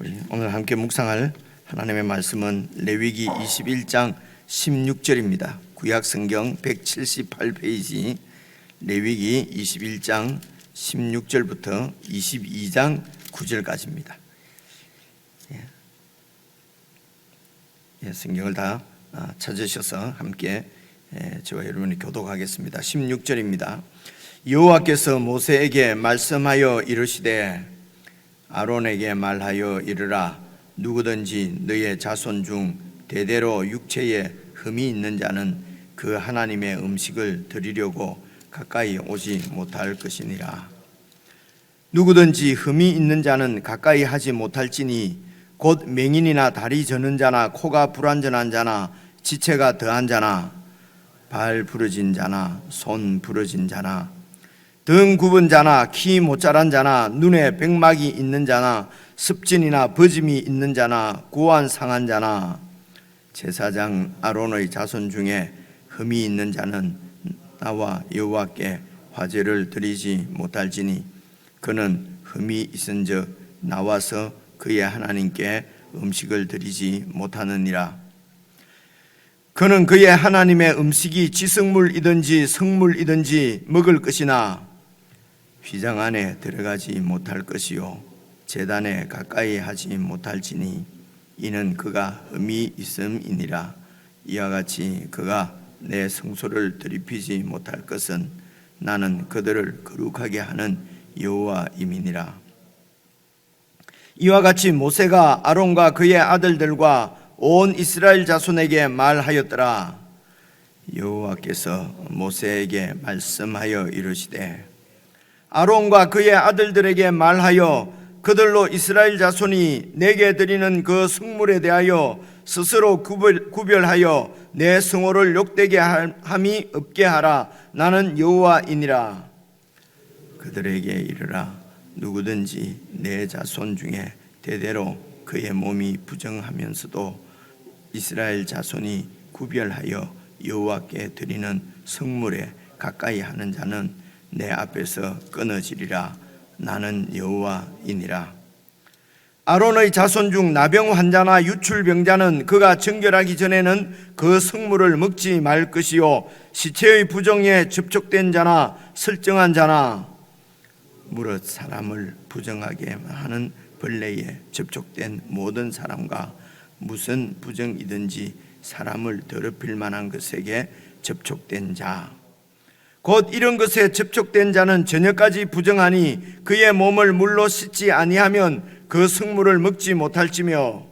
우리 오늘 함께 묵상할 하나님의 말씀은 레위기 21장 16절입니다. 구약 성경 178페이지 레위기 21장 16절부터 22장 9절까지입니다. 성경을 다 찾으셔서 함께 저와 여러분이 교독하겠습니다. 16절입니다. 여호와께서 모세에게 말씀하여 이르시되 아론에게 말하여 이르라. 누구든지 너의 자손 중 대대로 육체에 흠이 있는 자는 그 하나님의 음식을 드리려고 가까이 오지 못할 것이니라. 누구든지 흠이 있는 자는 가까이 하지 못할지니 곧 맹인이나 다리 저는 자나 코가 불완전한 자나 지체가 더한 자나 발 부러진 자나 손 부러진 자나 등 굽은 자나 키 모자란 자나 눈에 백막이 있는 자나 습진이나 버짐이 있는 자나 고환 상한 자나 제사장 아론의 자손 중에 흠이 있는 자는 나와 여호와께 화제를 드리지 못할지니 그는 흠이 있은즉 나와서 그의 하나님께 음식을 드리지 못하느니라. 그는 그의 하나님의 음식이 지성물이든지 성물이든지 먹을 것이나 휘장 안에 들어가지 못할 것이요 제단에 가까이 하지 못할지니 이는 그가 흠이 있음이니라. 이와 같이 그가 내 성소를 드리피지 못할 것은 나는 그들을 거룩하게 하는 여호와임이니라. 이와 같이 모세가 아론과 그의 아들들과 온 이스라엘 자손에게 말하였더라. 여호와께서 모세에게 말씀하여 이르시되 아론과 그의 아들들에게 말하여 그들로 이스라엘 자손이 내게 드리는 그 성물에 대하여 스스로 구별하여 내 성호를 욕되게 함이 없게 하라. 나는 여호와이니라. 그들에게 이르라. 누구든지 내 자손 중에 대대로 그의 몸이 부정하면서도 이스라엘 자손이 구별하여 여호와께 드리는 성물에 가까이 하는 자는 내 앞에서 끊어지리라. 나는 여호와이니라. 아론의 자손 중 나병 환자나 유출병자는 그가 정결하기 전에는 그 성물을 먹지 말 것이요 시체의 부정에 접촉된 자나 설정한 자나 무릇 사람을 부정하게 하는 벌레에 접촉된 모든 사람과 무슨 부정이든지 사람을 더럽힐 만한 것에게 접촉된 자 곧 이런 것에 접촉된 자는 저녁까지 부정하니 그의 몸을 물로 씻지 아니하면 그 성물을 먹지 못할지며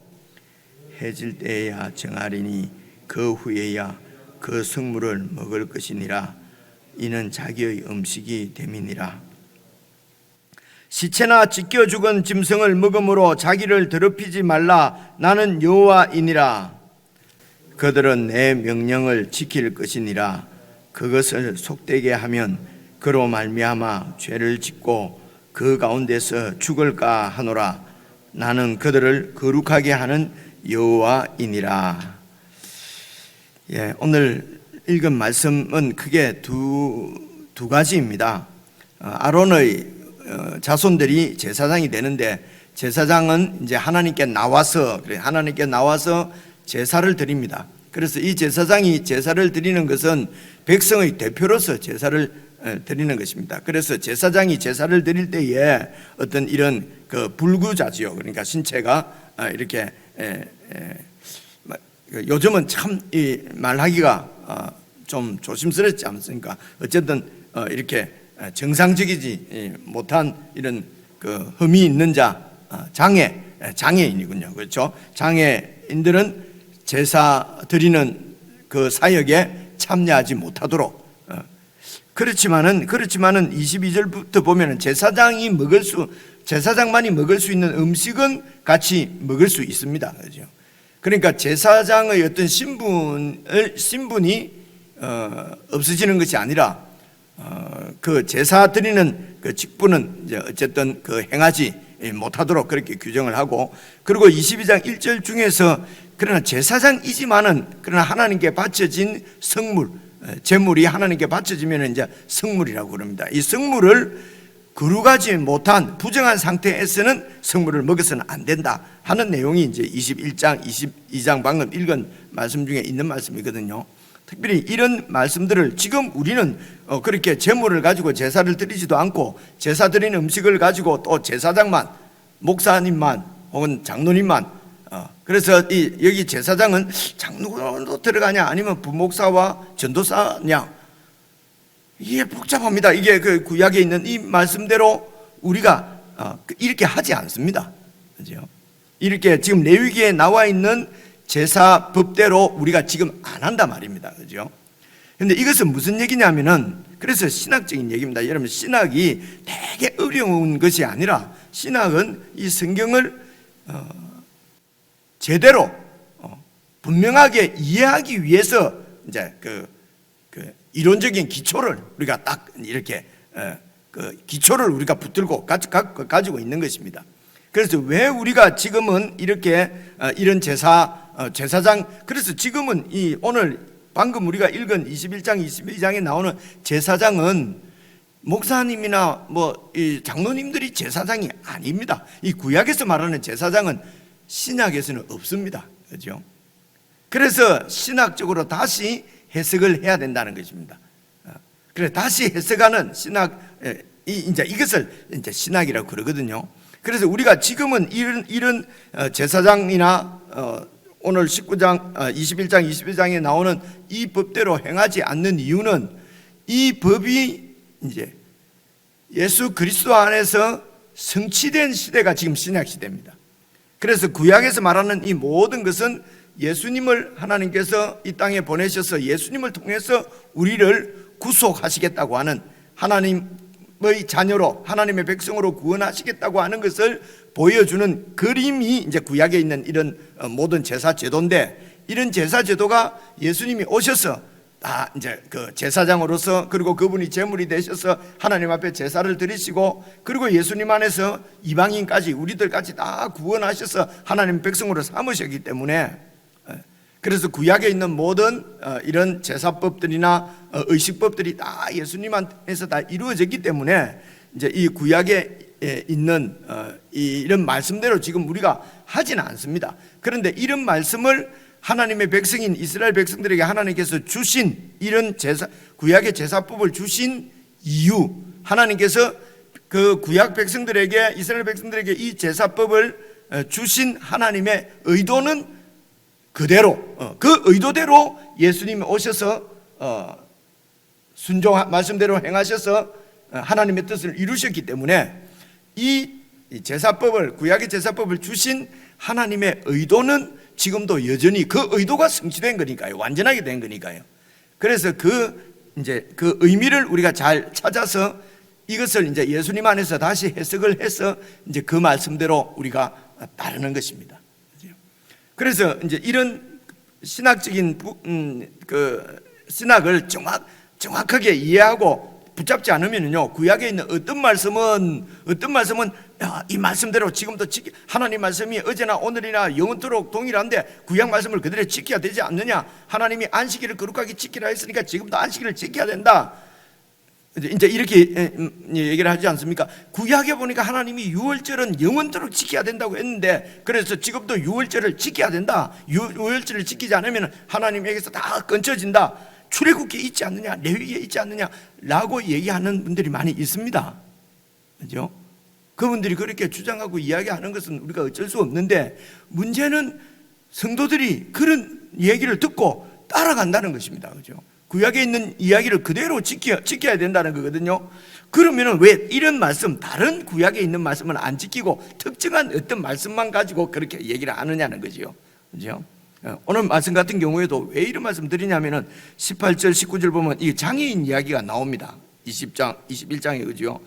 해질 때에야 정하리니 그 후에야 그 성물을 먹을 것이니라. 이는 자기의 음식이 됨이니라. 시체나 찢겨 죽은 짐승을 먹음으로 자기를 더럽히지 말라. 나는 여호와이니라. 그들은 내 명령을 지킬 것이니라. 그것을 속되게 하면 그로 말미암아 죄를 짓고 그 가운데서 죽을까 하노라. 나는 그들을 거룩하게 하는 여호와이니라. 오늘 읽은 말씀은 크게 두 가지입니다. 아론의 자손들이 제사장이 되는데 제사장은 이제 하나님께 나와서 제사를 드립니다. 그래서 이 제사장이 제사를 드리는 것은 백성의 대표로서 제사를 드리는 것입니다. 그래서 제사장이 제사를 드릴 때에 어떤 이런 그 불구자지요. 그러니까 신체가 이렇게 요즘은 참 이 말하기가 좀 조심스럽지 않습니까? 어쨌든 이렇게 정상적이지 못한 이런 그 흠이 있는 자 장애인이군요. 그렇죠? 장애인들은 제사 드리는 그 사역에 참여하지 못하도록 그렇지만은 22절부터 보면은 제사장만이 먹을 수 있는 음식은 같이 먹을 수 있습니다. 그렇죠? 그러니까 제사장의 어떤 신분이 없어지는 것이 아니라 그 제사 드리는 그 직분은 이제 어쨌든 그 행하지 못하도록 그렇게 규정을 하고, 그리고 22장 1절 중에서 그러나 제사장이지만은 그러나 하나님께 바쳐진 성물, 제물이 하나님께 바쳐지면 이제 성물이라고 그럽니다. 이 성물을 거룩하지 못한 부정한 상태에서는 성물을 먹어서는 안 된다 하는 내용이 이제 21장, 22장 방금 읽은 말씀 중에 있는 말씀이거든요. 특별히 이런 말씀들을 지금 우리는 그렇게 제물을 가지고 제사를 드리지도 않고 제사 드리는 음식을 가지고 또 제사장만, 목사님만 혹은 장로님만, 그래서 여기 제사장은 장로도 들어가냐 아니면 부목사와 전도사냐, 이게 복잡합니다. 이게 그 구약에 있는 이 말씀대로 우리가 이렇게 하지 않습니다. 그죠? 이렇게 지금 레위기에 나와 있는 제사 법대로 우리가 지금 안 한단 말입니다. 그죠? 근데 이것은 무슨 얘기냐면은, 그래서 신학적인 얘기입니다. 여러분, 신학이 되게 어려운 것이 아니라 신학은 이 성경을 제대로 분명하게 이해하기 위해서 이제 그 이론적인 기초를 우리가 딱 이렇게 그 기초를 우리가 붙들고 가지고 있는 것입니다. 그래서 왜 우리가 지금은 이렇게 이런 제사장, 그래서 지금은 오늘 방금 우리가 읽은 21장, 22장에 나오는 제사장은 목사님이나 이 장로님들이 제사장이 아닙니다. 이 구약에서 말하는 제사장은 신약에서는 없습니다. 그렇죠? 그래서 신학적으로 다시 해석을 해야 된다는 것입니다. 그래 다시 해석하는 신학, 이제 이것을 이제 신학이라고 그러거든요. 그래서 우리가 지금은 이런 제사장이나 오늘 19장, 21장, 22장에 나오는 이 법대로 행하지 않는 이유는 이 법이 이제 예수 그리스도 안에서 성취된 시대가 지금 신약 시대입니다. 그래서 구약에서 말하는 이 모든 것은 예수님을 하나님께서 이 땅에 보내셔서 예수님을 통해서 우리를 구속하시겠다고 하는, 하나님의 자녀로, 하나님의 백성으로 구원하시겠다고 하는 것을 보여주는 그림이 이제 구약에 있는 이런 모든 제사 제도인데, 이런 제사 제도가 예수님이 오셔서 다 이제 그 제사장으로서, 그리고 그분이 제물이 되셔서 하나님 앞에 제사를 드리시고, 그리고 예수님 안에서 이방인까지 우리들까지 다 구원하셔서 하나님 백성으로 삼으셨기 때문에, 그래서 구약에 있는 모든 이런 제사법들이나 의식법들이 다 예수님 안에서 다 이루어졌기 때문에 이제 이 구약에 있는 이런 말씀대로 지금 우리가 하지는 않습니다. 그런데 이런 말씀을 하나님의 백성인 이스라엘 백성들에게 하나님께서 주신 이런 구약의 제사법을 주신 이유, 하나님께서 그 구약 백성들에게, 이스라엘 백성들에게 이 제사법을 주신 하나님의 의도는 그대로, 그 의도대로 예수님이 오셔서 말씀대로 행하셔서 하나님의 뜻을 이루셨기 때문에 이 제사법을, 구약의 제사법을 주신 하나님의 의도는 지금도 여전히 그 의도가 성취된 거니까요. 완전하게 된 거니까요. 그래서 그 의미를 우리가 잘 찾아서 이것을 이제 예수님 안에서 다시 해석을 해서 이제 그 말씀대로 우리가 따르는 것입니다. 그래서 이제 이런 신학적인 그 신학을 정확하게 이해하고 붙잡지 않으면요, 구약에 있는 어떤 말씀은 이 말씀대로 지금도 하나님 말씀이 어제나 오늘이나 영원토록 동일한데 구약 말씀을 그대로 지켜야 되지 않느냐, 하나님이 안식일을 거룩하게 지키라 했으니까 지금도 안식일을 지켜야 된다, 이제 이렇게 얘기를 하지 않습니까? 구약에 보니까 하나님이 유월절은 영원토록 지켜야 된다고 했는데, 그래서 지금도 유월절을 지켜야 된다, 유월절을 지키지 않으면 하나님에게서 다 끊쳐진다, 출애굽기에 있지 않느냐, 레위기에 있지 않느냐 라고 얘기하는 분들이 많이 있습니다. 그죠? 그분들이 그렇게 주장하고 이야기하는 것은 우리가 어쩔 수 없는데, 문제는 성도들이 그런 얘기를 듣고 따라간다는 것입니다. 그죠? 구약에 있는 이야기를 그대로 지켜야 된다는 거거든요. 그러면 왜 이런 말씀, 다른 구약에 있는 말씀은 안 지키고 특정한 어떤 말씀만 가지고 그렇게 얘기를 하느냐는 거죠. 그죠? 오늘 말씀 같은 경우에도 왜 이런 말씀 드리냐면은 18절, 19절 보면 이 장애인 이야기가 나옵니다. 20장, 21장에, 그죠?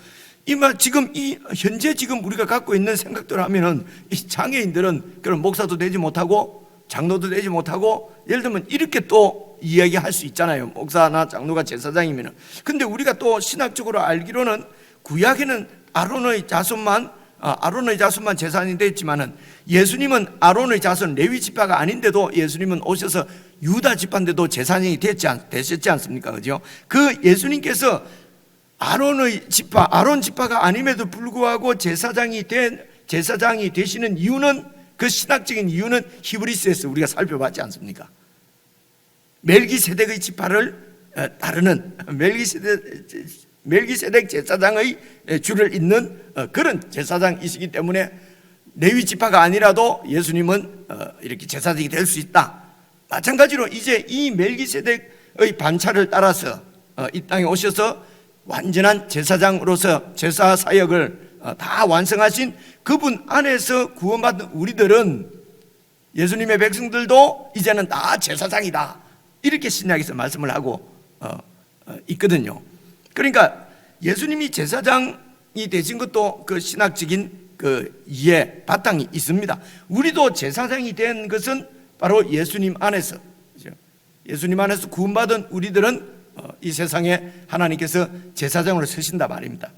현재 지금 우리가 갖고 있는 생각대로 하면은 이 장애인들은 그런 목사도 되지 못하고 장로도 되지 못하고, 예를 들면 이렇게 또 이야기할 수 있잖아요. 목사나 장로가 제사장이면은. 근데 우리가 또 신학적으로 알기로는 구약에는 아론의 자손만 제사장이 됐지만은, 예수님은 아론의 자손 레위 지파가 아닌데도 예수님은 오셔서 유다 지파인데도 제사장이 되셨지 않습니까? 그죠? 그 예수님께서 아론 지파가 아님에도 불구하고 제사장이 되시는 이유는, 그 신학적인 이유는 히브리스에서 우리가 살펴봤지 않습니까? 멜기세덱의 지파를 따르는 멜기세덱 제사장의 줄을 잇는 그런 제사장이시기 때문에 레위 지파가 아니라도 예수님은 이렇게 제사장이 될 수 있다. 마찬가지로 이제 이 멜기세덱의 반차를 따라서 이 땅에 오셔서 완전한 제사장으로서 제사 사역을 다 완성하신 그분 안에서 구원받은 우리들은, 예수님의 백성들도 이제는 다 제사장이다, 이렇게 신약에서 말씀을 하고 있거든요. 그러니까 예수님이 제사장이 되신 것도 그 신학적인 그 이해 바탕이 있습니다. 우리도 제사장이 된 것은 바로 예수님 안에서, 그렇죠? 예수님 안에서 구원받은 우리들은 이 세상에 하나님께서 제사장으로 서신다 말입니다.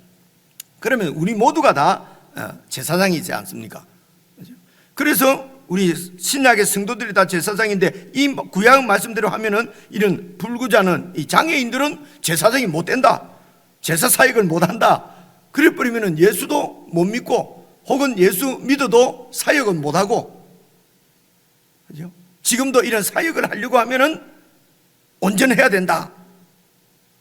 그러면 우리 모두가 다 제사장이지 않습니까? 그래서 우리 신약의 성도들이 다 제사장인데, 이 구약 말씀대로 하면은 이런 불구자는, 이 장애인들은 제사장이 못 된다, 제사 사역을 못 한다, 그래 버리면은 예수도 못 믿고, 혹은 예수 믿어도 사역은 못 하고, 그죠? 지금도 이런 사역을 하려고 하면은 온전해야 된다,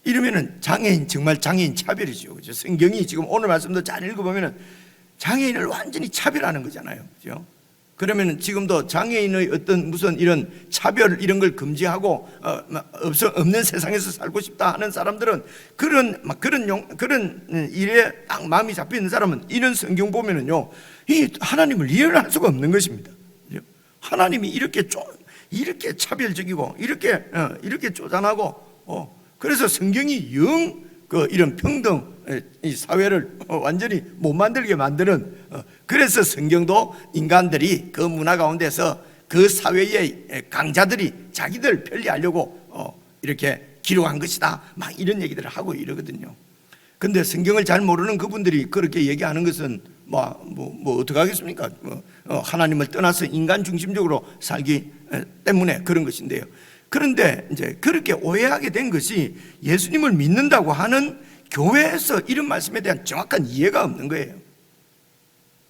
이러면은 장애인, 정말 장애인 차별이죠. 그죠? 성경이 지금 오늘 말씀도 잘 읽어보면은 장애인을 완전히 차별하는 거잖아요. 그죠? 그러면은 지금도 장애인의 어떤 무슨 이런 차별, 이런 걸 금지하고 없는 세상에서 살고 싶다 하는 사람들은, 그런 일에 딱 마음이 잡혀 있는 사람은 이런 성경 보면은요, 이 하나님을 이해를 할 수가 없는 것입니다. 그죠? 하나님이 이렇게 차별적이고 이렇게 쪼잔하고, 그래서 성경이 이런 평등 이 사회를 완전히 못 만들게 만드는, 그래서 성경도 인간들이 그 문화 가운데서 그 사회의 강자들이 자기들 편리하려고 이렇게 기록한 것이다, 막 이런 얘기들을 하고 이러거든요. 근데 성경을 잘 모르는 그분들이 그렇게 얘기하는 것은 뭐 어떻게 하겠습니까? 하나님을 떠나서 인간 중심적으로 살기 때문에 그런 것인데요. 그런데 이제 그렇게 오해하게 된 것이, 예수님을 믿는다고 하는 교회에서 이런 말씀에 대한 정확한 이해가 없는 거예요.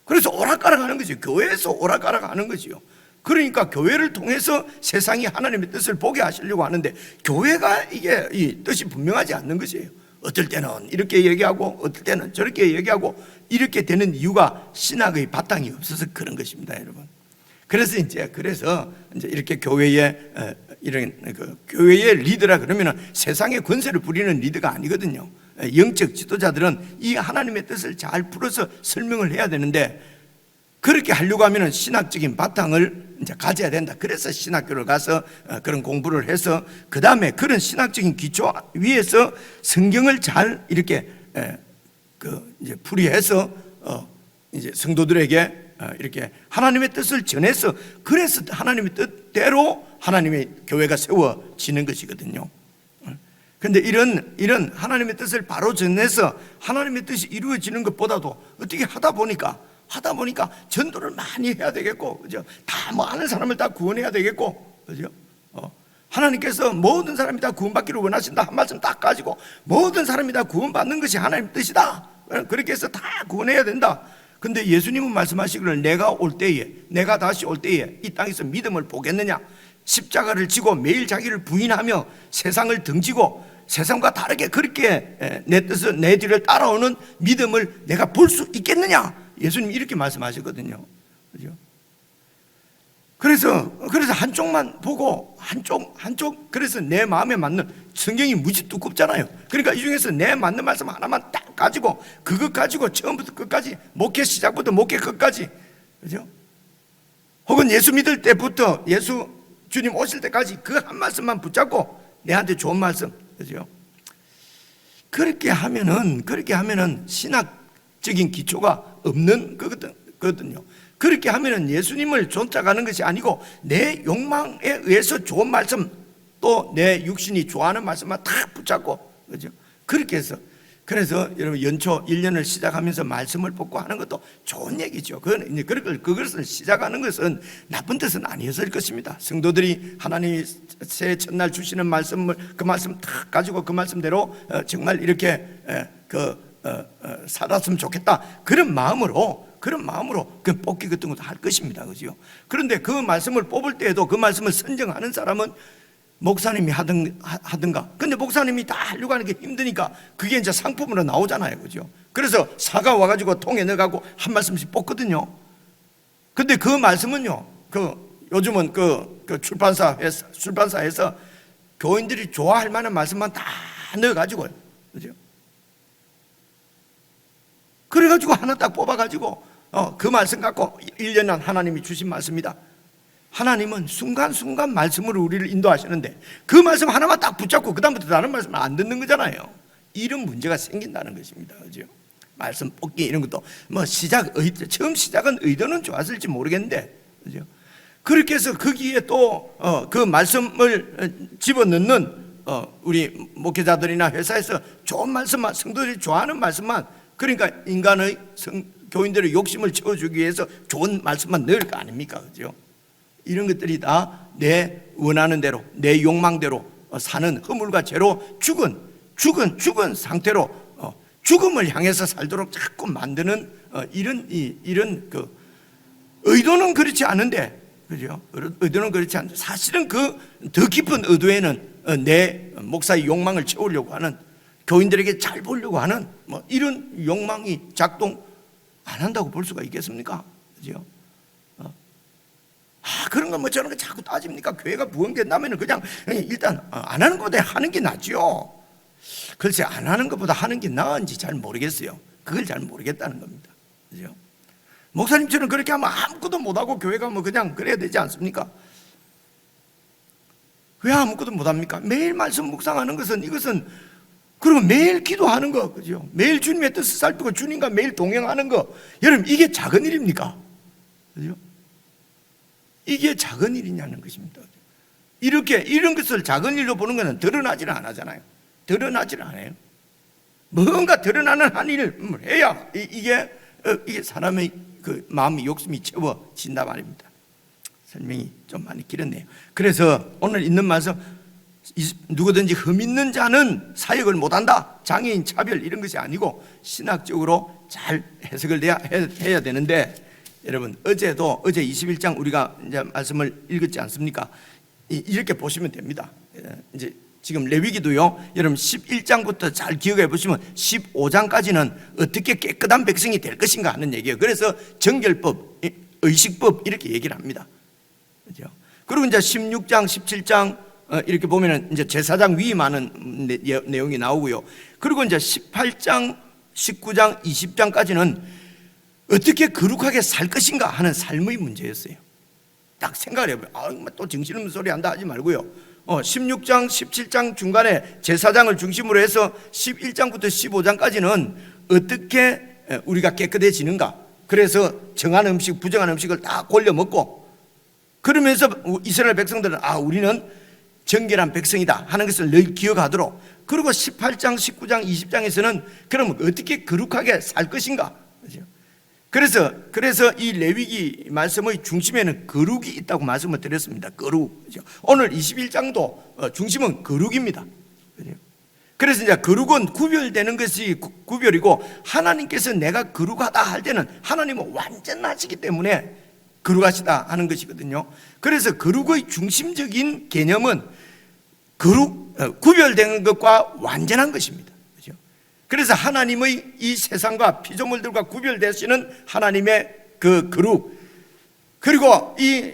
그래서 오락가락 하는 거죠. 교회에서 오락가락 하는 거죠. 그러니까 교회를 통해서 세상이 하나님의 뜻을 보게 하시려고 하는데, 교회가 이게 이 뜻이 분명하지 않는 것이에요. 어떨 때는 이렇게 얘기하고 어떨 때는 저렇게 얘기하고, 이렇게 되는 이유가 신학의 바탕이 없어서 그런 것입니다, 여러분. 그래서 이제 이렇게 교회의 이런 교회의 리더라 그러면은 세상의 권세를 부리는 리더가 아니거든요. 영적 지도자들은 이 하나님의 뜻을 잘 풀어서 설명을 해야 되는데, 그렇게 하려고 하면은 신학적인 바탕을 이제 가져야 된다. 그래서 신학교를 가서 그런 공부를 해서, 그 다음에 그런 신학적인 기초 위에서 성경을 잘 이렇게 이제 풀이해서 이제 성도들에게 이렇게 하나님의 뜻을 전해서, 그래서 하나님의 뜻대로 하나님의 교회가 세워지는 것이거든요. 그런데 이런 하나님의 뜻을 바로 전해서 하나님의 뜻이 이루어지는 것보다도 어떻게 하다 보니까 전도를 많이 해야 되겠고, 그죠? 다 뭐 아는 사람을 다 구원해야 되겠고, 그죠? 하나님께서 모든 사람이 다 구원받기를 원하신다 한 말씀 딱 가지고, 모든 사람이 다 구원받는 것이 하나님의 뜻이다, 그렇게 해서 다 구원해야 된다. 근데 예수님은 말씀하시기를, 내가 다시 올 때에 이 땅에서 믿음을 보겠느냐? 십자가를 지고 매일 자기를 부인하며 세상을 등지고 세상과 다르게 그렇게 내 뜻을, 내 뒤를 따라오는 믿음을 내가 볼 수 있겠느냐? 예수님이 이렇게 말씀하셨거든요. 그죠? 그래서 한쪽만 보고 한쪽 그래서 내 마음에 맞는, 성경이 무지 두껍잖아요. 그러니까 이 중에서 내 맞는 말씀 하나만 딱 가지고, 그것 가지고 처음부터 끝까지, 목회 시작부터 목회 끝까지, 그죠? 혹은 예수 믿을 때부터 예수 주님 오실 때까지 그 한 말씀만 붙잡고 내한테 좋은 말씀, 그죠? 그렇게 하면은 신학적인 기초가 없는 거거든요. 그렇게 하면은 예수님을 쫓아가는 것이 아니고, 내 욕망에 의해서 좋은 말씀, 또 내 육신이 좋아하는 말씀만 다 붙잡고, 그죠? 그렇게 해서, 그래서 여러분 연초 1년을 시작하면서 말씀을 뽑고 하는 것도 좋은 얘기죠. 그것을 시작하는 것은 나쁜 뜻은 아니었을 것입니다. 성도들이 하나님이 새해 첫날 주시는 말씀을, 그 말씀 다 가지고 그 말씀대로 정말 이렇게 살았으면 좋겠다, 그런 마음으로 그 뽑기 같은 것도 할 것입니다. 그죠? 그런데 그 말씀을 뽑을 때에도 그 말씀을 선정하는 사람은 목사님이 하든가. 근데 목사님이 다 하려고 하는 게 힘드니까 그게 이제 상품으로 나오잖아요. 그죠? 그래서 사가 와가지고 통에 넣어가고 한 말씀씩 뽑거든요. 근데 그 말씀은요, 요즘은 출판사에서 교인들이 좋아할 만한 말씀만 다 넣어가지고, 그죠? 그래가지고 하나 딱 뽑아가지고, 그 말씀 갖고 1년 하나님이 주신 말씀이다. 하나님은 순간순간 말씀으로 우리를 인도하시는데 그 말씀 하나만 딱 붙잡고 그다음부터 다른 말씀을 안 듣는 거잖아요. 이런 문제가 생긴다는 것입니다. 그죠? 말씀 뽑기 이런 것도 처음 시작은 의도는 좋았을지 모르겠는데, 그죠? 그렇게 해서 거기에 또 그 말씀을 집어넣는 우리 목회자들이나 회사에서 좋은 말씀만, 성도들이 좋아하는 말씀만, 그러니까 인간의 교인들의 욕심을 채워주기 위해서 좋은 말씀만 넣을 거 아닙니까? 그죠? 이런 것들이 다 내 원하는 대로, 내 욕망대로 사는 허물과 죄로 죽은 상태로 죽음을 향해서 살도록 자꾸 만드는 이런 그 의도는 그렇지 않은데, 그죠? 의도는 그렇지 않은데 사실은 그 더 깊은 의도에는 내 목사의 욕망을 채우려고 하는, 교인들에게 잘 보려고 하는 이런 욕망이 작동 안 한다고 볼 수가 있겠습니까? 그죠? 그런 거 저런 거 자꾸 따집니까? 교회가 부흥된다면 그냥 일단 안 하는 것보다 하는 게 낫죠. 글쎄, 안 하는 것보다 하는 게 나은지 잘 모르겠어요. 그걸 잘 모르겠다는 겁니다. 그죠? 목사님처럼 그렇게 하면 아무것도 못하고 교회가 그냥 그래야 되지 않습니까? 왜 아무것도 못합니까? 매일 말씀 묵상하는 이것은 그리고 매일 기도하는 거, 그죠? 매일 주님의 뜻을 살피고 주님과 매일 동행하는 거, 여러분 이게 작은 일입니까? 그죠? 이게 작은 일이냐는 것입니다. 이런 것을 작은 일로 보는 것은 드러나지를 않잖아요. 드러나지를 않아요. 뭔가 드러나는 한 일을 해야 이게 사람의 그 마음이 욕심이 채워진다 말입니다. 설명이 좀 많이 길었네요. 그래서 오늘 있는 말씀, 누구든지 흠 있는 자는 사역을 못한다, 장애인 차별 이런 것이 아니고 신학적으로 잘 해석을 해야 되는데, 여러분 어제 21장 우리가 이제 말씀을 읽었지 않습니까? 이렇게 보시면 됩니다. 이제 지금 레위기도요, 여러분 11장부터 잘 기억해 보시면 15장까지는 어떻게 깨끗한 백성이 될 것인가 하는 얘기예요. 그래서 정결법, 의식법 이렇게 얘기를 합니다. 그죠? 그리고 이제 16장, 17장 이렇게 보면은 이제 제사장 위임하는 내용이 나오고요. 그리고 이제 18장, 19장, 20장까지는 어떻게 거룩하게 살 것인가 하는 삶의 문제였어요. 딱 생각을 해봐요. 또 정신없는 소리 한다 하지 말고요. 16장, 17장 중간에 제사장을 중심으로 해서 11장부터 15장까지는 어떻게 우리가 깨끗해지는가. 그래서 정한 음식, 부정한 음식을 다 골려 먹고, 그러면서 이스라엘 백성들은 우리는 정결한 백성이다 하는 것을 늘 기억하도록. 그리고 18장, 19장, 20장에서는 그럼 어떻게 거룩하게 살 것인가. 그래서 이 레위기 말씀의 중심에는 거룩이 있다고 말씀을 드렸습니다. 거룩. 오늘 21장도 중심은 거룩입니다. 그래서 이제 거룩은 구별되는 것이 구별이고, 하나님께서 내가 거룩하다 할 때는 하나님은 완전하시기 때문에 거룩하시다 하는 것이거든요. 그래서 거룩의 중심적인 개념은 구별된 것과 완전한 것입니다. 그래서 하나님의 이 세상과 피조물들과 구별되시는 하나님의 그 거룩, 그리고 이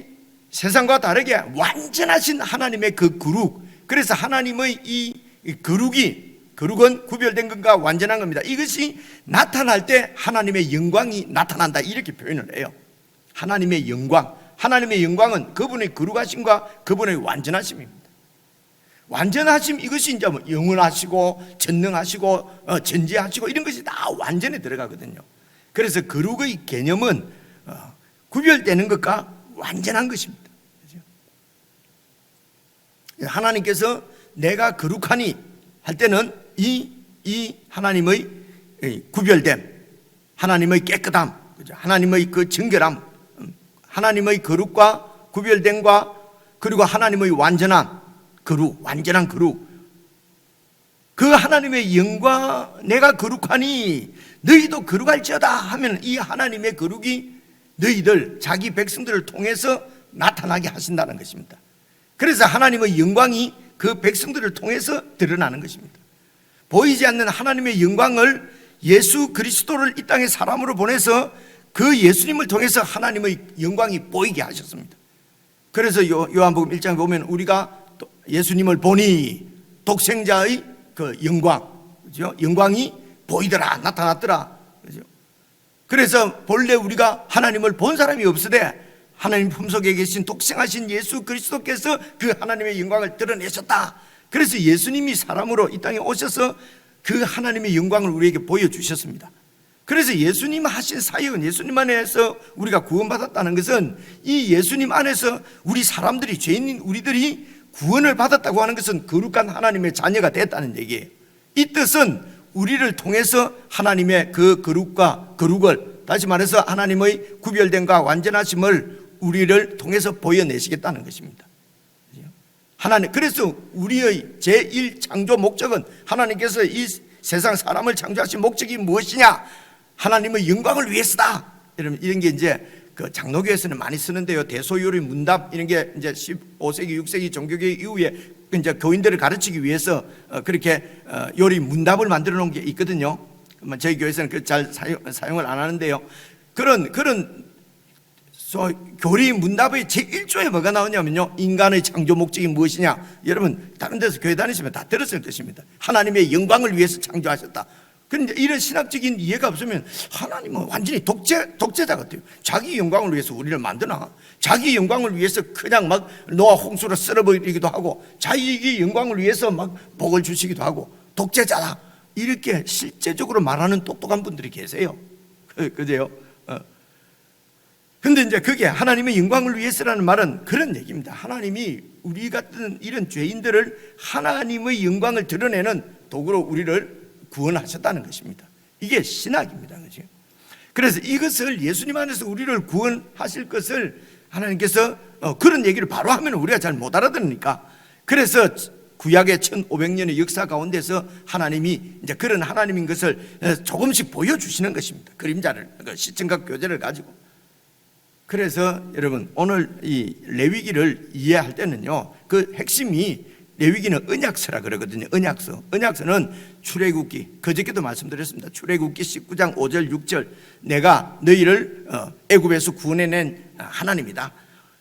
세상과 다르게 완전하신 하나님의 그 거룩, 그래서 하나님의 이 거룩은 구별된 것과 완전한 겁니다. 이것이 나타날 때 하나님의 영광이 나타난다, 이렇게 표현을 해요. 하나님의 영광은 그분의 거룩하심과 그분의 완전하심입니다. 완전하심, 이것이 이제 영원하시고 전능하시고 전지하시고 이런 것이 다 완전에 들어가거든요. 그래서 거룩의 개념은 구별되는 것과 완전한 것입니다. 하나님께서 내가 거룩하니 할 때는 이 하나님의 구별됨, 하나님의 깨끗함, 하나님의 그 정결함, 하나님의 거룩과 구별됨과 그리고 하나님의 완전한 거룩, 완전한 거룩, 그 하나님의 영광 내가 거룩하니 너희도 거룩할지어다 하면 이 하나님의 거룩이 너희들 자기 백성들을 통해서 나타나게 하신다는 것입니다. 그래서 하나님의 영광이 그 백성들을 통해서 드러나는 것입니다. 보이지 않는 하나님의 영광을 예수 그리스도를 이 땅에 사람으로 보내서 그 예수님을 통해서 하나님의 영광이 보이게 하셨습니다. 그래서 요한복음 1장에 보면 우리가 예수님을 보니 독생자의 그 영광, 그죠? 영광이 보이더라, 나타났더라. 그죠? 그래서 본래 우리가 하나님을 본 사람이 없으되 하나님 품속에 계신 독생하신 예수 그리스도께서 그 하나님의 영광을 드러내셨다. 그래서 예수님이 사람으로 이 땅에 오셔서 그 하나님의 영광을 우리에게 보여주셨습니다. 그래서 예수님 하신 사역은, 예수님 안에서 우리가 구원받았다는 것은 이 예수님 안에서 우리 사람들이, 죄인인 우리들이 구원을 받았다고 하는 것은 거룩한 하나님의 자녀가 됐다는 얘기예요. 이 뜻은 우리를 통해서 하나님의 그 거룩을, 다시 말해서 하나님의 구별됨과 완전하심을 우리를 통해서 보여내시겠다는 것입니다. 하나님, 그래서 우리의 제1창조 목적은, 하나님께서 이 세상 사람을 창조하신 목적이 무엇이냐? 하나님의 영광을 위해서다. 이런 게 이제 그 장로교에서는 많이 쓰는데요. 대소요리 문답 이런 게 이제 15세기, 6세기 종교개혁 이후에 이제 교인들을 가르치기 위해서 그렇게 요리 문답을 만들어 놓은 게 있거든요. 저희 교회에서는 그 잘 사용을 안 하는데요. 그런 교리 문답의 제1조에 뭐가 나오냐면요, 인간의 창조 목적이 무엇이냐. 여러분 다른 데서 교회 다니시면 다 들었을 것입니다. 하나님의 영광을 위해서 창조하셨다. 그런데 이런 신학적인 이해가 없으면 하나님은 완전히 독재자 같아요. 자기 영광을 위해서 우리를 만드나? 자기 영광을 위해서 그냥 막 노아 홍수로 썰어버리기도 하고, 자기 영광을 위해서 막 복을 주시기도 하고, 독재자다. 이렇게 실제적으로 말하는 똑똑한 분들이 계세요. 그제요? 근데 이제 그게 하나님의 영광을 위해서라는 말은 그런 얘기입니다. 하나님이 우리 같은 이런 죄인들을 하나님의 영광을 드러내는 도구로 우리를 구원하셨다는 것입니다. 이게 신학입니다. 그죠? 그래서 이것을 예수님 안에서 우리를 구원하실 것을 하나님께서 그런 얘기를 바로 하면 우리가 잘 못 알아들으니까, 그래서 구약의 1500년의 역사 가운데서 하나님이 이제 그런 하나님인 것을 조금씩 보여주시는 것입니다. 그림자를, 시청각 교재를 가지고. 그래서 여러분 오늘 이 레위기를 이해할 때는요, 그 핵심이, 레위기는 언약서라 그러거든요. 언약서는 출애굽기, 그저께도 말씀드렸습니다. 출애굽기 19장 5절 6절, 내가 너희를 애굽에서 구원해낸 하나님이다.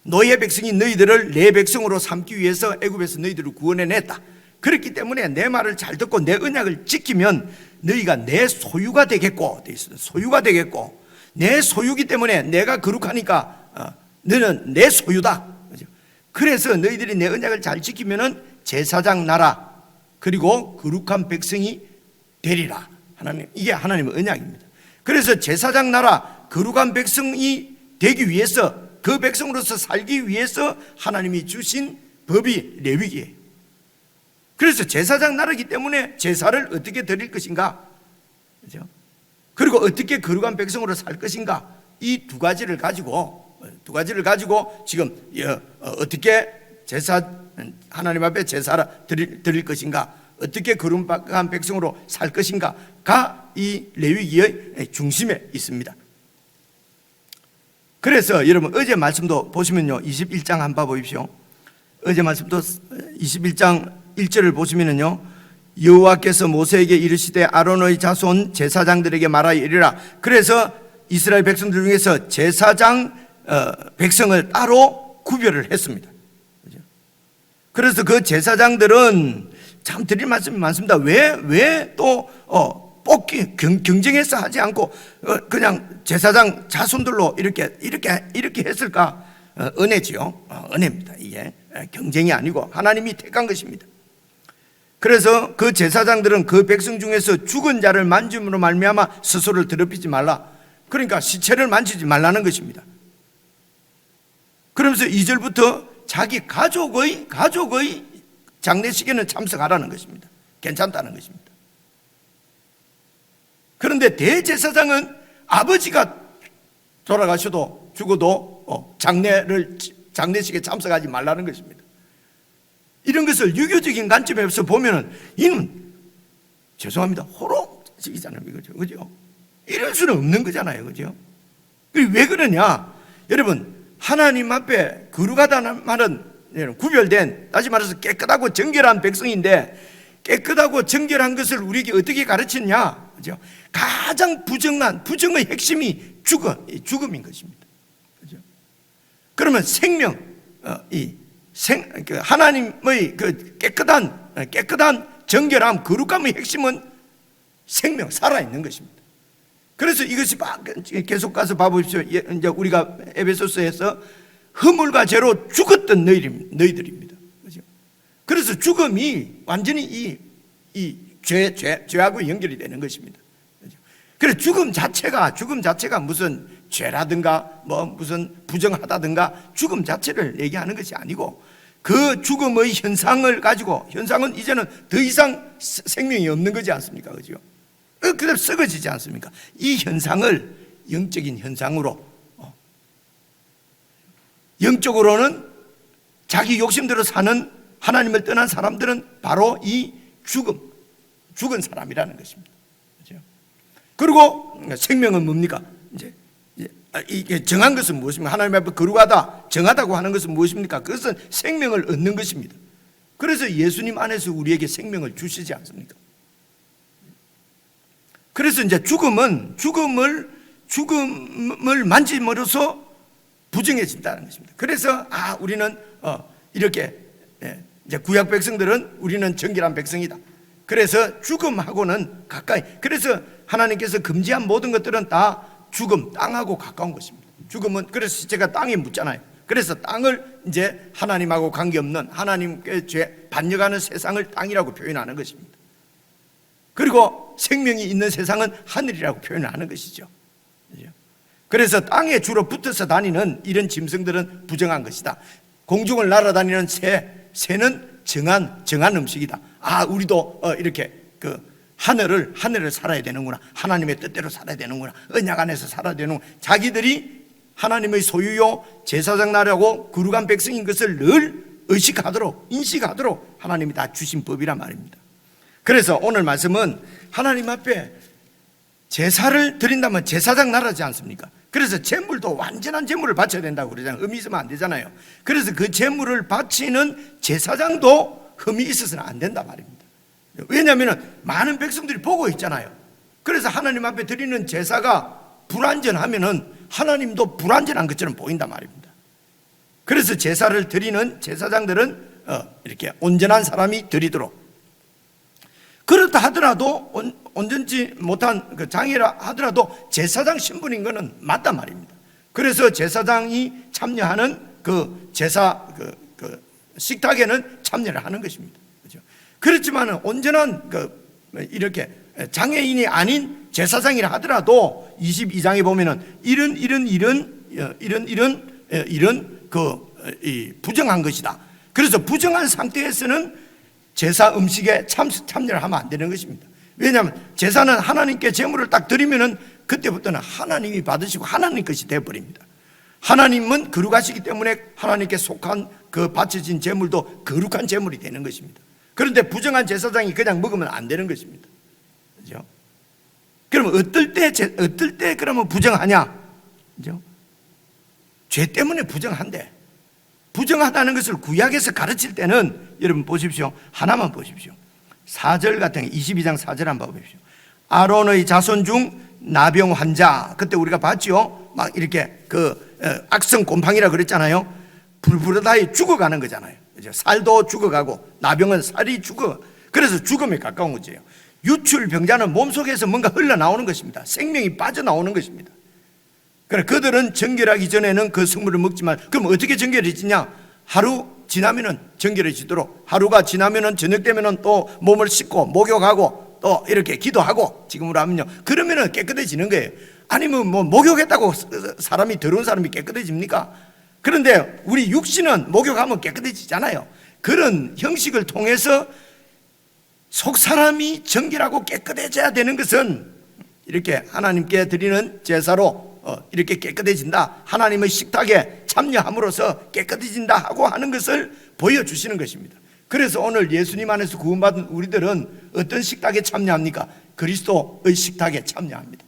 너희의 백성이 너희들을 내 백성으로 삼기 위해서 애굽에서 너희들을 구원해냈다. 그렇기 때문에 내 말을 잘 듣고 내 언약을 지키면 너희가 내 소유가 되겠고, 소유가 되겠고, 내 소유기 때문에 내가 거룩하니까 너는 내 소유다. 그래서 너희들이 내 언약을 잘 지키면은 제사장 나라, 그리고 거룩한 백성이 되리라. 하나님, 이게 하나님의 언약입니다. 그래서 제사장 나라, 거룩한 백성이 되기 위해서, 그 백성으로서 살기 위해서 하나님이 주신 법이 레위기예요. 그래서 제사장 나라이기 때문에 제사를 어떻게 드릴 것인가, 그렇죠? 그리고 어떻게 거룩한 백성으로 살 것인가, 이 두 가지를 가지고 지금 어떻게 하나님 앞에 제사를 드릴 것인가, 어떻게 거룩한 백성으로 살 것인가가 이 레위기의 중심에 있습니다. 그래서 여러분 어제 말씀도 보시면요, 21장 한번 봐보십시오. 어제 말씀도 21장 1절을 보시면은요, 여호와께서 모세에게 이르시되 아론의 자손 제사장들에게 말하여 이르라. 그래서 이스라엘 백성들 중에서 제사장 백성을 따로 구별을 했습니다. 그래서 그 제사장들은 참 드릴 말씀이 많습니다. 왜 또 뽑기 경쟁해서 하지 않고 그냥 제사장 자손들로 이렇게 했을까? 은혜지요. 은혜입니다. 이게 경쟁이 아니고 하나님이 택한 것입니다. 그래서 그 제사장들은 그 백성 중에서 죽은 자를 만짐으로 말미암아 스스로를 더럽히지 말라. 그러니까 시체를 만지지 말라는 것입니다. 그러면서 2절부터 자기 가족의 장례식에는 참석하라는 것입니다. 괜찮다는 것입니다. 그런데 대제사장은 아버지가 돌아가셔도 죽어도 장례식에 참석하지 말라는 것입니다. 이런 것을 유교적인 관점에서 보면은 이는 죄송합니다, 호롱식이잖아요. 그죠? 이럴 수는 없는 거잖아요. 그죠? 왜 그러냐? 여러분, 하나님 앞에 거룩하다는 말은 구별된, 다시 말해서 깨끗하고 정결한 백성인데, 깨끗하고 정결한 것을 우리에게 어떻게 가르치냐? 그죠? 가장 부정의 핵심이 죽음인 것입니다. 그죠? 그러면 생명, 하나님의 그 깨끗한 정결함, 거룩함의 핵심은 생명, 살아있는 것입니다. 그래서 이것이 계속 가서 봐보십시오. 이제 우리가 에베소서에서 허물과 죄로 죽었던 너희들입니다. 그죠? 그래서 죽음이 완전히 이 죄하고 연결이 되는 것입니다. 그죠? 그래서 죽음 자체가 무슨 죄라든가 무슨 부정하다든가 죽음 자체를 얘기하는 것이 아니고, 그 죽음의 현상은 이제는 더 이상 생명이 없는 거지 않습니까? 그죠? 그대로 썩어지지 않습니까? 이 현상을 영적인 현상으로, 영적으로는 자기 욕심대로 사는 하나님을 떠난 사람들은 바로 이 죽은 사람이라는 것입니다. 그렇죠? 그리고 생명은 뭡니까? 이제 이게 정한 것은 무엇입니까? 하나님 앞에 거룩하다, 정하다고 하는 것은 무엇입니까? 그것은 생명을 얻는 것입니다. 그래서 예수님 안에서 우리에게 생명을 주시지 않습니까? 그래서 이제 죽음을 만짐으로써 부정해진다는 것입니다. 그래서 우리는 이렇게 이제 구약 백성들은 우리는 정결한 백성이다. 그래서 죽음하고는 가까이. 그래서 하나님께서 금지한 모든 것들은 다 죽음, 땅하고 가까운 것입니다. 죽음은 그래서 시체가 땅에 묻잖아요. 그래서 땅을 이제 하나님하고 관계없는, 하나님께 반역하는 세상을 땅이라고 표현하는 것입니다. 그리고 생명이 있는 세상은 하늘이라고 표현하는 것이죠. 그래서 땅에 주로 붙어서 다니는 이런 짐승들은 부정한 것이다. 공중을 날아다니는 새는 정한 음식이다. 우리도 이렇게 하늘을 살아야 되는구나, 하나님의 뜻대로 살아야 되는구나, 언약 안에서 살아야 되는구나. 자기들이 하나님의 소유요 제사장 나라고 거룩한 백성인 것을 늘 인식하도록 하나님이 다 주신 법이란 말입니다. 그래서 오늘 말씀은 하나님 앞에 제사를 드린다면 제사장 나라지 않습니까? 그래서 제물도 완전한 제물을 바쳐야 된다고 그러잖아요. 흠이 있으면 안 되잖아요. 그래서 그 제물을 바치는 제사장도 흠이 있어서는 안 된다 말입니다. 왜냐하면 많은 백성들이 보고 있잖아요. 그래서 하나님 앞에 드리는 제사가 불완전하면은 하나님도 불완전한 것처럼 보인단 말입니다. 그래서 제사를 드리는 제사장들은 이렇게 온전한 사람이 드리도록, 그렇다 하더라도 온전치 못한 장애라 하더라도 제사장 신분인 것은 맞단 말입니다. 그래서 제사장이 참여하는 그 제사 식탁에는 참여를 하는 것입니다. 그렇죠? 그렇지만 온전한 이렇게 장애인이 아닌 제사장이라 하더라도 22장에 보면은 이런 부정한 것이다. 그래서 부정한 상태에서는 제사 음식에 참여를 하면 안 되는 것입니다. 왜냐하면 제사는 하나님께 제물을 딱 드리면은 그때부터는 하나님이 받으시고 하나님 것이 되어버립니다. 하나님은 거룩하시기 때문에 하나님께 속한 그 바쳐진 제물도 거룩한 제물이 되는 것입니다. 그런데 부정한 제사장이 그냥 먹으면 안 되는 것입니다. 그죠? 그러면 어떨 때 그러면 부정하냐? 그죠? 죄 때문에 부정한데, 부정하다는 것을 구약에서 가르칠 때는 여러분 보십시오. 하나만 보십시오. 4절 같은 게 22장 4절 한번 보십시오. 아론의 자손 중 나병 환자, 그때 우리가 봤죠. 막 이렇게 악성 곰팡이라 그랬잖아요. 불부르다에 죽어가는 거잖아요. 살도 죽어가고 나병은 살이 죽어. 그래서 죽음에 가까운 거지요. 유출병자는 몸속에서 뭔가 흘러나오는 것입니다. 생명이 빠져나오는 것입니다. 그래, 그들은 정결하기 전에는 그 성물을 먹지만, 그럼 어떻게 정결해지냐? 하루 지나면은 정결해지도록, 하루가 지나면은 저녁 되면은 또 몸을 씻고 목욕하고 또 이렇게 기도하고, 지금으로 하면요, 그러면은 깨끗해지는 거예요. 아니면 목욕했다고 사람이 더러운 사람이 깨끗해집니까? 그런데 우리 육신은 목욕하면 깨끗해지잖아요. 그런 형식을 통해서 속 사람이 정결하고 깨끗해져야 되는 것은 이렇게 하나님께 드리는 제사로 이렇게 깨끗해진다, 하나님의 식탁에 참여함으로써 깨끗해진다 하고 하는 것을 보여주시는 것입니다. 그래서 오늘 예수님 안에서 구원받은 우리들은 어떤 식탁에 참여합니까? 그리스도의 식탁에 참여합니다.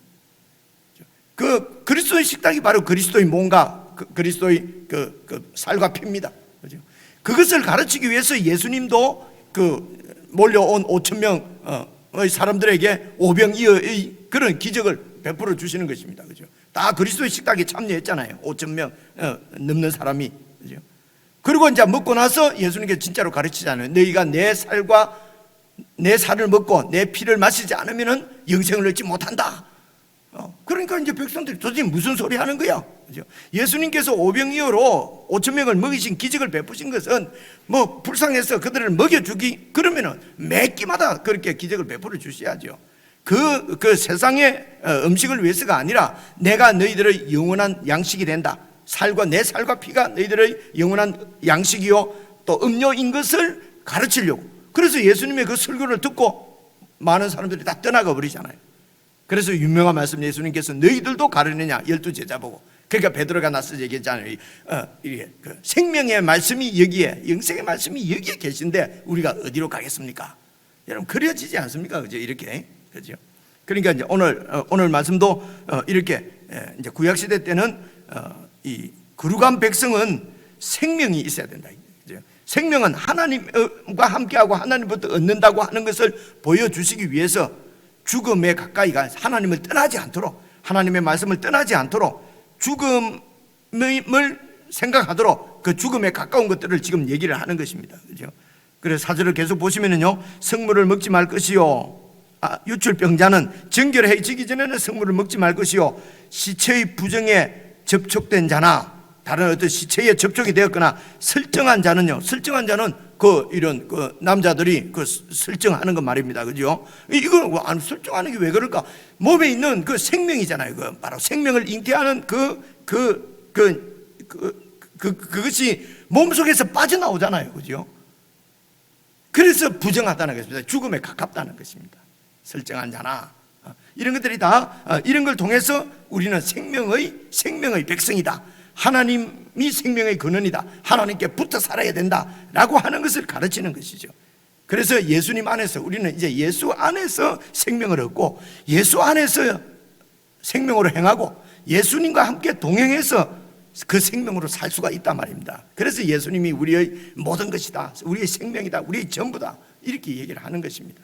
그 그리스도의 식탁이 바로 그리스도의 몸과 그리스도의 그 살과 피입니다. 그죠? 그것을 가르치기 위해서 예수님도 그 몰려온 5천 명의 사람들에게 오병이어의 그런 기적을 베풀어 주시는 것입니다. 그죠? 다 그리스도의 식탁에 참여했잖아요. 5천 명 넘는 사람이. 그죠? 그리고 이제 먹고 나서 예수님께서 진짜로 가르치잖아요. 너희가 내 살을 먹고 내 피를 마시지 않으면 영생을 얻지 못한다. 그러니까 이제 백성들이 도대체 무슨 소리 하는 거야? 그죠? 예수님께서 오병이어로 5천 명을 먹이신 기적을 베푸신 것은 뭐 불쌍해서 그들을 먹여주기 그러면은 매 끼마다 그렇게 기적을 베풀어 주셔야죠. 그 세상의 음식을 위해서가 아니라 내가 너희들의 영원한 양식이 된다. 내 살과 피가 너희들의 영원한 양식이요 또 음료인 것을 가르치려고. 그래서 예수님의 그 설교를 듣고 많은 사람들이 다 떠나가 버리잖아요. 그래서 유명한 말씀 예수님께서 너희들도 가르느냐 12 제자 보고. 그러니까 베드로가 나서서 얘기했잖아요. 생명의 말씀이 여기에, 영생의 말씀이 여기에 계신데 우리가 어디로 가겠습니까? 여러분 그려지지 않습니까? 그죠? 이렇게. 그죠? 그러니까 이제 오늘 말씀도 이렇게 이제 구약 시대 때는 이 거룩한 백성은 생명이 있어야 된다. 그죠? 생명은 하나님과 함께하고 하나님부터 얻는다고 하는 것을 보여주시기 위해서 죽음에 가까이 가 하나님을 떠나지 않도록, 하나님의 말씀을 떠나지 않도록 죽음을 생각하도록 그 죽음에 가까운 것들을 지금 얘기를 하는 것입니다. 그죠? 그래서 사절을 계속 보시면은요, 성물을 먹지 말 것이요, 유출병자는 정결해지기 전에는 성물을 먹지 말 것이요, 시체의 부정에 접촉된 자나 다른 어떤 시체에 접촉이 되었거나 설정한 자는요, 설정한 자는 이런 남자들이 설정하는 거 말입니다. 그죠? 이걸 안 설정하는 게 왜 그럴까? 몸에 있는 그 생명이잖아요. 바로 생명을 잉태하는 그것이 몸속에서 빠져나오잖아요. 그죠? 그래서 부정하다는 것입니다. 죽음에 가깝다는 것입니다. 설정한 자나 이런 것들이 다 이런 걸 통해서 우리는 생명의 백성이다. 하나님이 생명의 근원이다. 하나님께 붙어 살아야 된다라고 하는 것을 가르치는 것이죠. 그래서 예수님 안에서 우리는 이제 예수 안에서 생명을 얻고 예수 안에서 생명으로 행하고 예수님과 함께 동행해서 그 생명으로 살 수가 있단 말입니다. 그래서 예수님이 우리의 모든 것이다. 우리의 생명이다. 우리의 전부다. 이렇게 얘기를 하는 것입니다.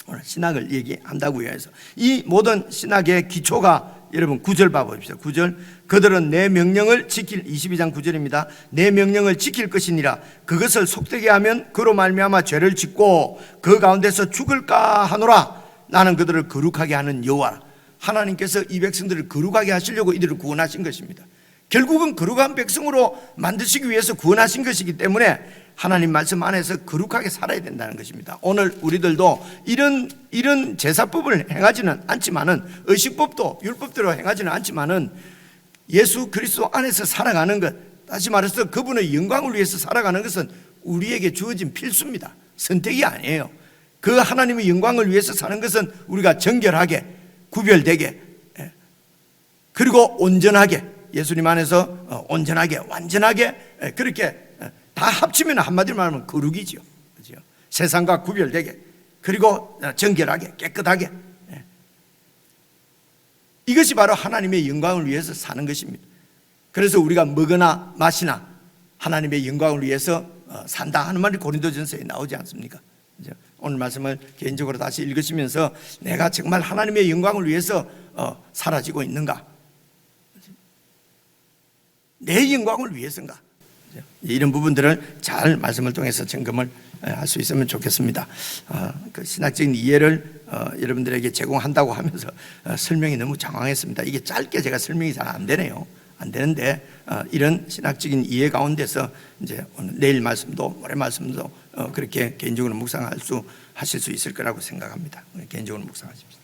오늘 신학을 얘기한다고 해서 이 모든 신학의 기초가 여러분 9절 봐보십시오. 9절 그들은 내 명령을 지킬 22장 9절입니다. 내 명령을 지킬 것이니라. 그것을 속되게 하면 그로 말미암아 죄를 짓고 그 가운데서 죽을까 하노라. 나는 그들을 거룩하게 하는 여호와라. 하나님께서 이 백성들을 거룩하게 하시려고 이들을 구원하신 것입니다. 결국은 거룩한 백성으로 만드시기 위해서 구원하신 것이기 때문에 하나님 말씀 안에서 거룩하게 살아야 된다는 것입니다. 오늘 우리들도 이런 제사법을 행하지는 않지만은, 의식법도 율법대로 행하지는 않지만은 예수 그리스도 안에서 살아가는 것, 다시 말해서 그분의 영광을 위해서 살아가는 것은 우리에게 주어진 필수입니다. 선택이 아니에요. 그 하나님의 영광을 위해서 사는 것은 우리가 정결하게, 구별되게, 그리고 온전하게, 예수님 안에서 온전하게, 완전하게, 그렇게 다 합치면 한마디로 말하면 거룩이죠. 그렇죠? 세상과 구별되게, 그리고 정결하게, 깨끗하게. 이것이 바로 하나님의 영광을 위해서 사는 것입니다. 그래서 우리가 먹으나 마시나 하나님의 영광을 위해서 산다 하는 말이 고린도전서에 나오지 않습니까? 그렇죠? 오늘 말씀을 개인적으로 다시 읽으시면서 내가 정말 하나님의 영광을 위해서 사라지고 있는가? 내 영광을 위해서인가? 이런 부분들을 잘 말씀을 통해서 점검을 할 수 있으면 좋겠습니다. 그 신학적인 이해를 여러분들에게 제공한다고 하면서 설명이 너무 장황했습니다. 이게 짧게 제가 설명이 잘 안 되네요. 안 되는데 이런 신학적인 이해 가운데서 이제 오늘 내일 말씀도 모레 말씀도 그렇게 개인적으로 묵상하실 수 있을 거라고 생각합니다. 개인적으로 묵상하십시오.